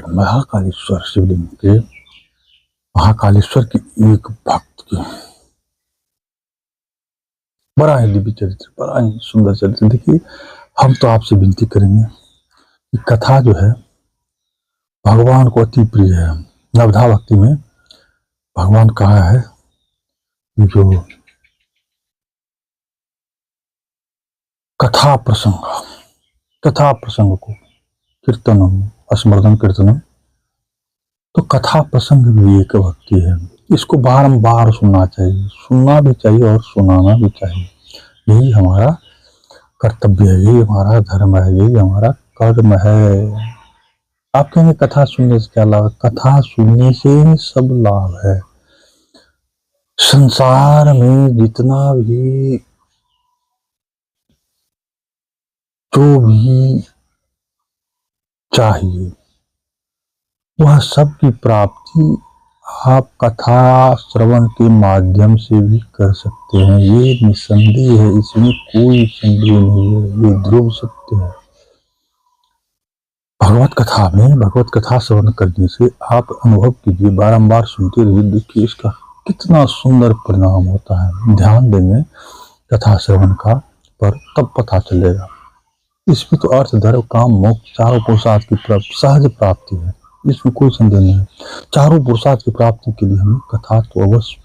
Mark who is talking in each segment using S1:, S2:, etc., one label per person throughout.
S1: महाकालेश्वर शिवलिंग के महाकालेश्वर की एक भक्त की बड़ा ही दिव्य चरित्र, बड़ा ही सुंदर चरित्र। देखिए, हम तो आपसे विनती करेंगे कि कथा जो है भगवान को अति प्रिय है। नवधा भक्ति में भगवान कहा है जो कथा प्रसंग को कीर्तनम स्मृतम कीर्तनम, तो कथा प्रसंग भी एक भक्ति है। इसको बारंबार सुनना चाहिए, सुनना भी चाहिए और सुनाना भी चाहिए। यही हमारा कर्तव्य है, यही हमारा धर्म है, यही हमारा कर्म है। आप कहेंगे कथा सुनने से क्या लाभ है? कथा सुनने से सब लाभ है। संसार में जितना भी जो भी चाहिए वह सब की प्राप्ति आप कथा श्रवण के माध्यम से भी कर सकते हैं। ये निसंदेह है, इसमें कोई संदेह नहीं है, ये ध्रुव सत्य है। भगवत कथा श्रवण करने से आप अनुभव कीजिए, बारंबार सुनते रहिए, देखिए इसका कितना सुंदर परिणाम होता है। ध्यान देंगे कथा श्रवण का पर तब पता चलेगा। इसमें तो अर्थ धर्म काम मोक्ष चारों पुरुषार्थ की सहज प्राप्ति है, इसमें कोई संदेह नहीं है। चारों पुरुषार्थ की प्राप्ति के लिए हमें कथा तो अवश्य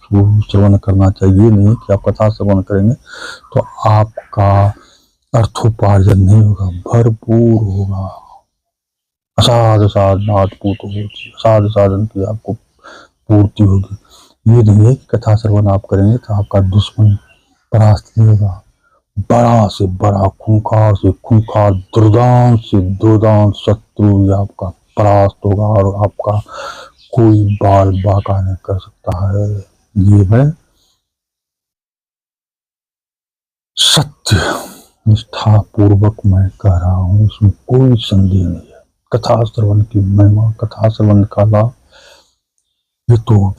S1: श्रवण करना चाहिए। नहीं कि आप कथा श्रवण करेंगे तो आपका अर्थोपार्जन नहीं होगा, भरपूर होगा। असाध साधनाथ पूत होगी, असाध साधन की आपको पूर्ति होगी। ये नहीं है कि कथा श्रवण आप करेंगे तो आपका दुश्मन परास्त नहीं होगा। बड़ा से बड़ा खूंखार से खूंखार दुर्दान से दुर्दान शत्रु भी आपका परास्त होगा और आपका कोई बाल बाका नहीं कर सकता है। ये मैं सत्य निष्ठा पूर्वक मैं कह रहा हूं, इसमें कोई संदेह नहीं है। कथा श्रवण की महिमा, कथा श्रवण का लाभ, ये तो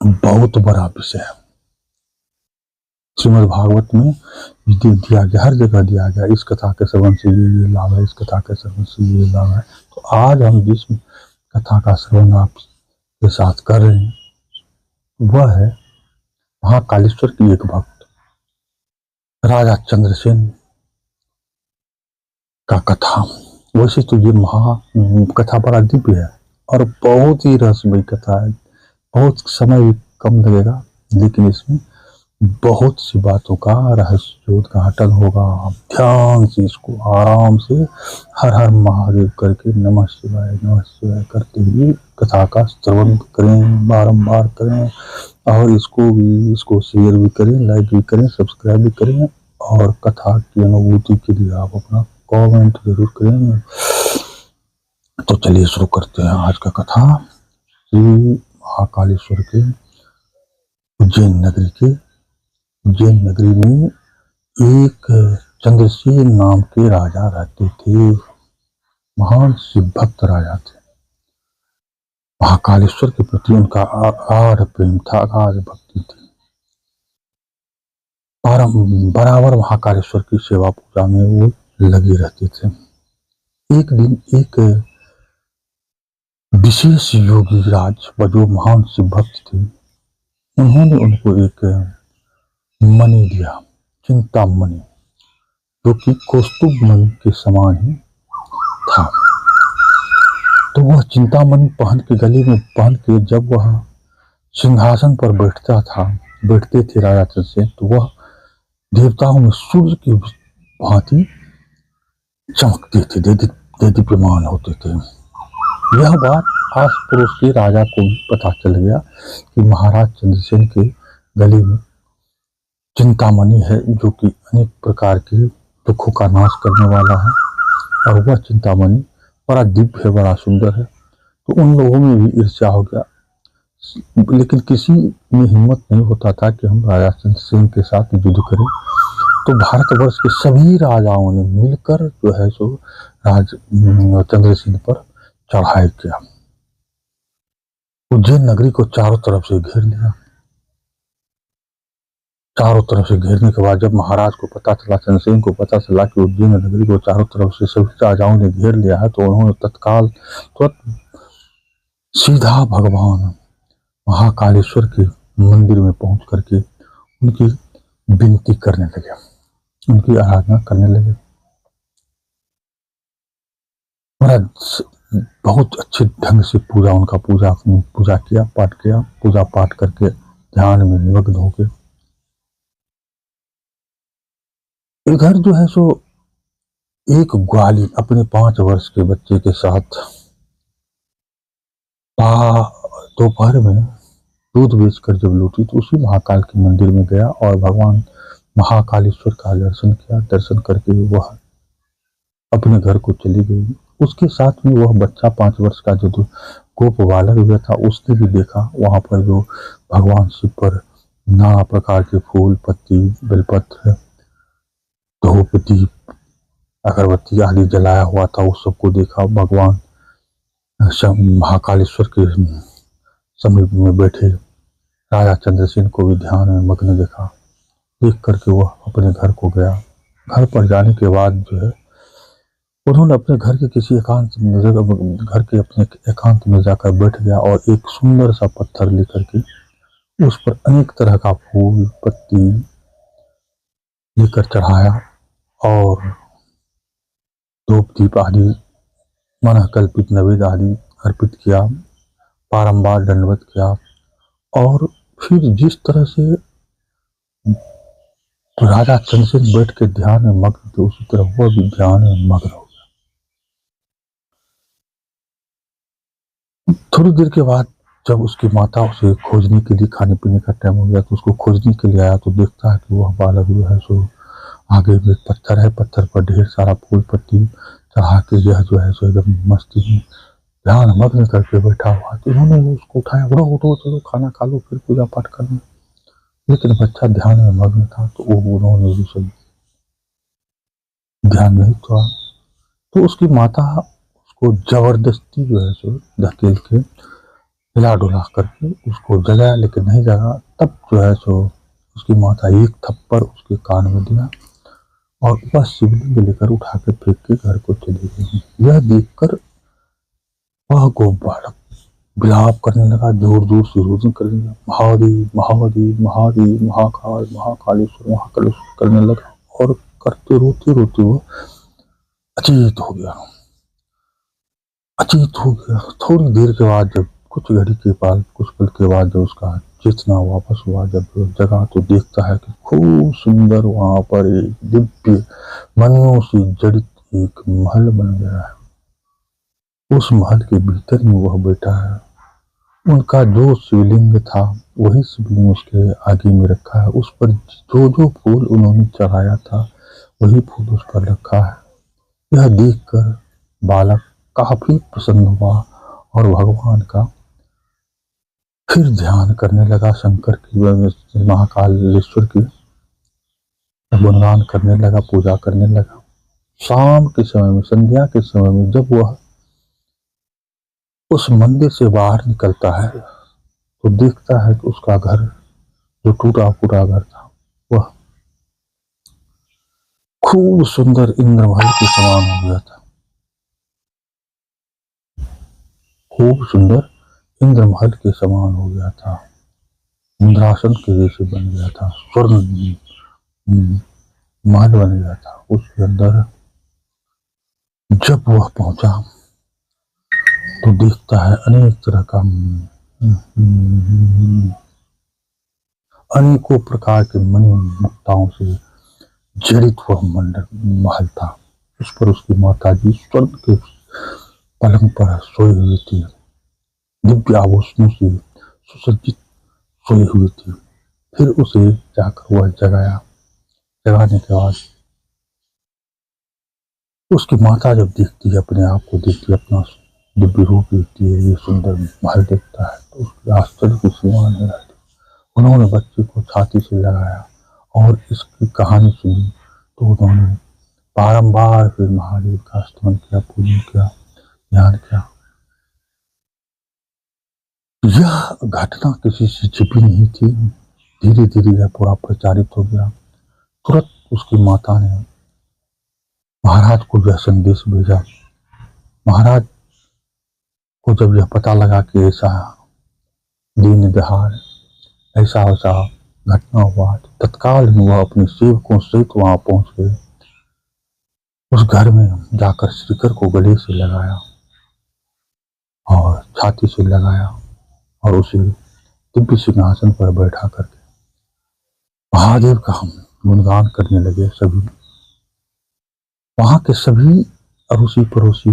S1: बहुत बड़ा विषय है। श्रीमद् भागवत में दिया गया, हर जगह दिया गया, इस कथा के श्रवण से ये लाभ है, इस कथा के श्रवण से ये लाभ है। तो आज हम जिस कथा का श्रवण आपके साथ कर रहे हैं वह है महाकालेश्वर की एक भक्त राजा चंद्रसेन का कथा। वैसे तो ये कथा बड़ा दिव्य है और बहुत ही रहस्यमयी कथा है। बहुत समय भी कम लगेगा, लेकिन इसमें बहुत सी बातों का रहस्य उद्घाटन होगा। आप ध्यान से इसको आराम से हर हर महादेव करके नमः शिवाय करते हुए कथा का श्रवण करें, बारंबार करें और इसको शेयर भी करें, लाइक भी करें, सब्सक्राइब भी करें और कथा की अनुभूति के लिए आप अपना कमेंट जरूर करें। तो चलिए शुरू करते हैं आज का कथा। श्री महाकालेश्वर के उज्जैन नगरी में एक चंद्रसेन नाम के राजा रहते थे। महान शिव भक्त राजा थे। महाकालेश्वर के प्रति उनका आगाध प्रेम था, अगाध भक्ति थी। बराबर महाकालेश्वर की सेवा पूजा में वो लगे रहते थे। एक दिन एक विशेष योगी राज व जो महान शिव भक्त थे, उन्होंने उनको एक मणि दिया, चिंतामणि, जो कि कौस्तुभ मणि के समान ही था। तो वह चिंतामणि पहन के गले में पहन के जब वह सिंहासन पर बैठते थे राजा चंद्रसेन, तो वह देवताओं में सूर्य की भांति चमकते थे, दीप्यमान होते थे। यह बात आस पड़ोस के राजा को भी पता चल गया कि महाराज चंद्रसेन के गले में चिंतामणि है, जो कि अनेक प्रकार के दुखों का नाश करने वाला है और वह चिंतामणि बड़ा दिव्य है, बड़ा सुंदर है। तो उन लोगों में भी ईर्ष्या हो गया, लेकिन किसी में हिम्मत नहीं होता था कि हम राजा चंद्रसेन के साथ युद्ध करें। तो भारतवर्ष के सभी राजाओं ने मिलकर जो है सो चंद्रसेन पर चढ़ाई किया। उज्जैन नगरी को चारों तरफ से घेर लिया। चारों तरफ से घेरने के बाद जब महाराज को पता चला, चंद्रसेन को पता चला कि उज्जैन नगरी को चारों तरफ से सभी राजाओं ने घेर लिया है, तो उन्होंने तत्काल तुरंत सीधा भगवान महाकालेश्वर के मंदिर में पहुंच करके उनकी विनती करने लगे, उनकी आराधना करने लगे। बहुत अच्छे ढंग से पूजा किया, पूजा पाठ करके ध्यान में निमग्न हो गए। इधर जो है सो एक ग्वाली अपने 5 वर्ष के बच्चे के साथ दोपहर में दूध बेचकर जब लौटी तो उसी महाकाल के मंदिर में गया और भगवान महाकालेश्वर का दर्शन किया। दर्शन करके वह अपने घर को चली गई। उसके साथ में वह बच्चा 5 वर्ष का जो गोप बालक हुआ था, उसने भी देखा वहां पर जो भगवान शिव पर नाना प्रकार के फूल, पत्ती, बेलपत्र, धूप, दीप, अगरबत्ती आदि जलाया हुआ था। उस सबको देखा। भगवान महाकालेश्वर के समीप में बैठे राजा चंद्रसेन को भी ध्यान में मग्न देखा। देख करके वह अपने घर को गया। घर पर जाने के बाद जो है उन्होंने अपने घर के किसी अपने एकांत में जाकर बैठ गया और एक सुंदर सा पत्थर लेकर के उस पर अनेक तरह का फूल, पत्ती लेकर चढ़ाया और धूप, दीप आदि मन कल्पित नैवेद्य आदि अर्पित किया, बारंबार दंडवत किया और फिर जिस तरह से राजा चंद्रसेन बैठ के ध्यान में मग्न थे, उसी तरह वह भी ध्यान में मग्न हो गया। थोड़ी देर के बाद जब उसकी माता उसे खोजने के लिए, खाने पीने का टाइम हो गया तो उसको खोजने के लिए आया तो देखता है कि वह बालक जो है सो आगे में पत्थर है, पत्थर पर ढेर सारा फूल पत्ती चढ़ा के यह जो है सो एकदम मस्ती में ध्यान मग्न करके बैठा हुआ। तो उन्होंने उसको उठाया, उठो चलो खाना खा लो फिर पूजा पाठ करना। लेकिन बच्चा ध्यान में मग्न था तो उन्होंने भी सब ध्यान नहीं हुआ। तो उसकी माता उसको जबरदस्ती जो है सो धकेल के हिला डुला करके उसको जगाया, लेकिन नहीं जगा। तब जो है सो उसकी माता एक थप्पड़ उसके कान में दिया और वह शिवलिंग लेकर उठा के फेंक के घर को चली गई। यह देखकर वह गोप बालक विलाप करने लगा, जोर जोर से रोदन करने लगा, महादेव महादेव महादेव, महाकाल महाकालेश्वर महाकालेश्वर करने लगा और करते रोते रोते वो अचेत हो गया। थोड़ी देर के बाद जब कुछ पल के बाद जब उसका चेतना वापस हुआ, जब जगा तो देखता है कि खूब सुंदर वहां पर एक दिव्य मनियों से जड़ित एक महल बन गया है। उस महल के भीतर में वह बैठा है। उनका जो शिवलिंग था वही शिवलिंग उसके आगे में रखा है। उस पर जो जो फूल उन्होंने चढ़ाया था वही फूल उस पर रखा है। यह देखकर बालक काफी प्रसन्न हुआ और भगवान का फिर ध्यान करने लगा, शंकर की, महाकालेश्वर की गुणगान करने लगा, पूजा करने लगा। शाम के समय में, संध्या के समय में जब वह उस मंदिर से बाहर निकलता है तो देखता है कि उसका घर, जो टूटा फूटा घर था, वह खूब सुंदर इंद्रमहल के समान हो गया था। खूब सुंदर इंद्रमहल के समान हो गया था। इंद्रासन के जैसे बन गया था। स्वर्ण महल बन गया था। उसके अंदर जब वह पहुंचा तो देखता है अनेक तरह का अनेकों प्रकार के मणि मुक्ताओं से जड़ित वह महल था। उस पर उसकी माता जी स्वर्ण के पलंग पर सोई हुई थी, दिव्य आभूषणों से सुसज्जित सोई हुई थी। फिर उसे जाकर वह जगाया। जगाने के बाद उसकी माता जब देखती है, अपने आप को देखती है, अपना दिव्य रूप देखती है, ये सुंदर महल देखता है तो उसके आश्चर्य की सीमा नहीं रहती। उन्होंने बच्चे को छाती से लगाया और इसकी कहानी सुनी तो उन्होंने बारंबार फिर महादेव का स्तमन किया, पूजन किया, ध्यान किया। यह घटना किसी से छिपी नहीं थी। धीरे धीरे यह पूरा प्रचारित हो गया। तुरंत उसकी माता ने महाराज को यह संदेश भेजा। महाराज को जब यह पता लगा कि ऐसा दीन दहाड़ ऐसा घटना हुआ, तत्काल ही वह अपने सेवकों सहित वहां पहुंच गए। उस घर में जाकर श्रीकर को गले से लगाया और छाती से लगाया और उसे दिव्य सिंहासन पर बैठा करके महादेव का हम गुणगान करने लगे। सभी वहां के सभी अड़ोसी पड़ोसी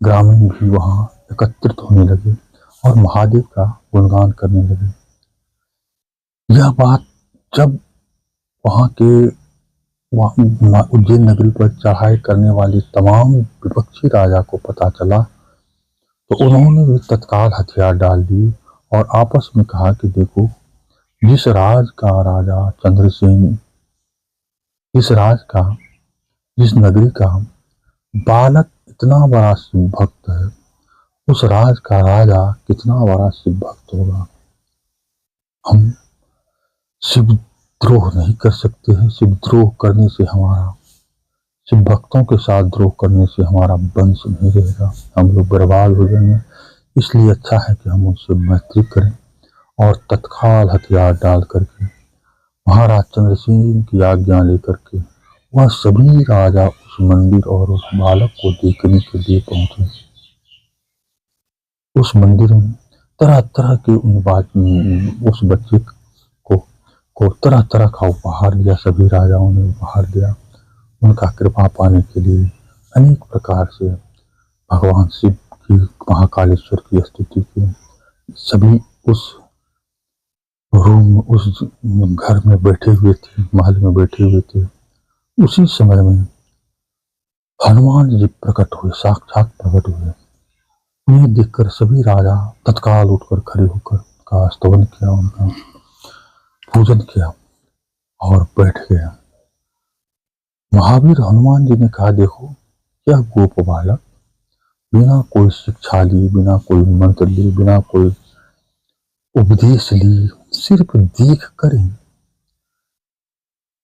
S1: ग्रामीण भी वहां एकत्रित होने लगे और महादेव का गुणगान करने लगे। यह बात जब वहां के उज्जैन नगरी पर चढ़ाई करने वाली तमाम विपक्षी राजा को पता चला तो उन्होंने भी तत्काल हथियार डाल दिए और आपस में कहा कि देखो, जिस राज का राजा चंद्रसेन, जिस नगरी का बालक इतना बड़ा शिव भक्त है, उस राज का राजा कितना बड़ा शिव भक्त होगा। हम शिव द्रोह नहीं कर सकते हैं। शिव द्रोह करने से हमारा, शिव भक्तों के साथ द्रोह करने से हमारा वंश नहीं रहेगा, हम लोग बर्बाद हो जाएंगे। इसलिए अच्छा है कि हम उनसे मैत्री करें और तत्काल हथियार डाल करके महाराज चंद्रसेन की आज्ञा लेकर के वह सभी राजा उस मंदिर और उस बालक को देखने के लिए पहुंचे। उस मंदिर में तरह तरह के उस बच्चे को तरह तरह का उपहार दिया। सभी राजाओं ने उपहार दिया। उनका कृपा पाने के लिए अनेक प्रकार से भगवान शिव की, महाकालेश्वर की स्तुति की। सभी उस रूम, उस घर में बैठे हुए थे, महल में बैठे हुए थे। उसी समय में हनुमान जी प्रकट हुए, साक्षात प्रकट हुए। उन्हें देखकर सभी राजा तत्काल उठकर खड़े होकर उनका स्तवन किया, उनका पूजन किया और बैठ गया। महावीर हनुमान जी ने कहा, देखो, यह गोप बालक बिना कोई शिक्षा लिए, बिना कोई मंत्र लिए, बिना कोई उपदेश लिए, सिर्फ देख कर ही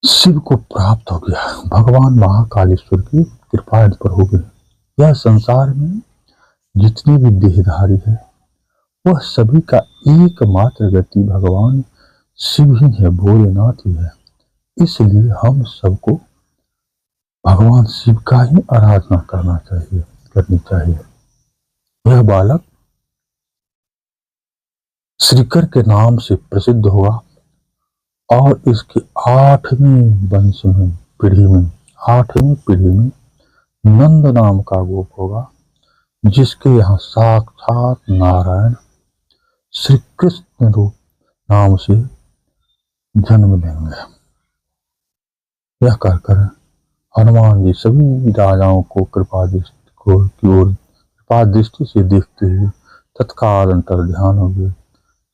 S1: शिव को प्राप्त हो गया। भगवान महाकालेश्वर की कृपा इन पर हो गई। यह संसार में जितने भी देहधारी है वह सभी का एकमात्र गति भगवान शिव ही है, भोलेनाथ ही है। इसलिए हम सबको भगवान शिव का ही आराधना करनी चाहिए। यह बालक श्रीकर के नाम से प्रसिद्ध हुआ और इसके 8वीं पीढ़ी में नंद नाम का गोप होगा, जिसके यहाँ साक्षात नारायण श्री कृष्ण रूप नाम से जन्म लेंगे। यह कहकर हनुमान जी सभी राजाओं को कृपा दृष्टि से देखते हुए तत्काल अंतर ध्यान हो गए।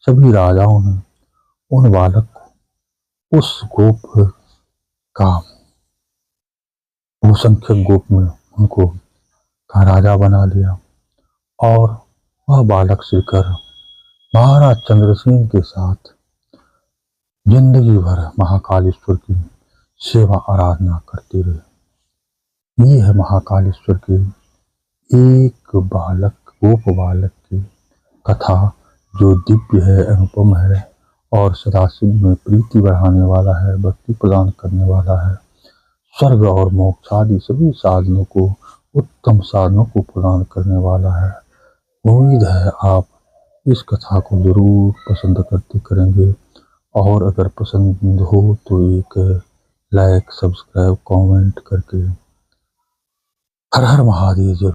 S1: सभी राजाओं ने उन बालक को उस गोप का, बहुसंख्यक गोप में उनको का राजा बना लिया और वह बालक श्रीकर महाराज चंद्रसेन के साथ जिंदगी भर महाकालेश्वर की सेवा आराधना करते रहे। ये है महाकालेश्वर के एक बालक, गोप बालक की कथा, जो दिव्य है, अनुपम है और सदाशिव में प्रीति बढ़ाने वाला है, भक्ति प्रदान करने वाला है, स्वर्ग और मोक्ष आदि सभी साधनों को, उत्तम साधनों को प्रदान करने वाला है। उम्मीद है आप इस कथा को जरूर पसंद करेंगे और अगर पसंद हो तो एक लाइक, सब्सक्राइब, कमेंट करके हर हर महादेव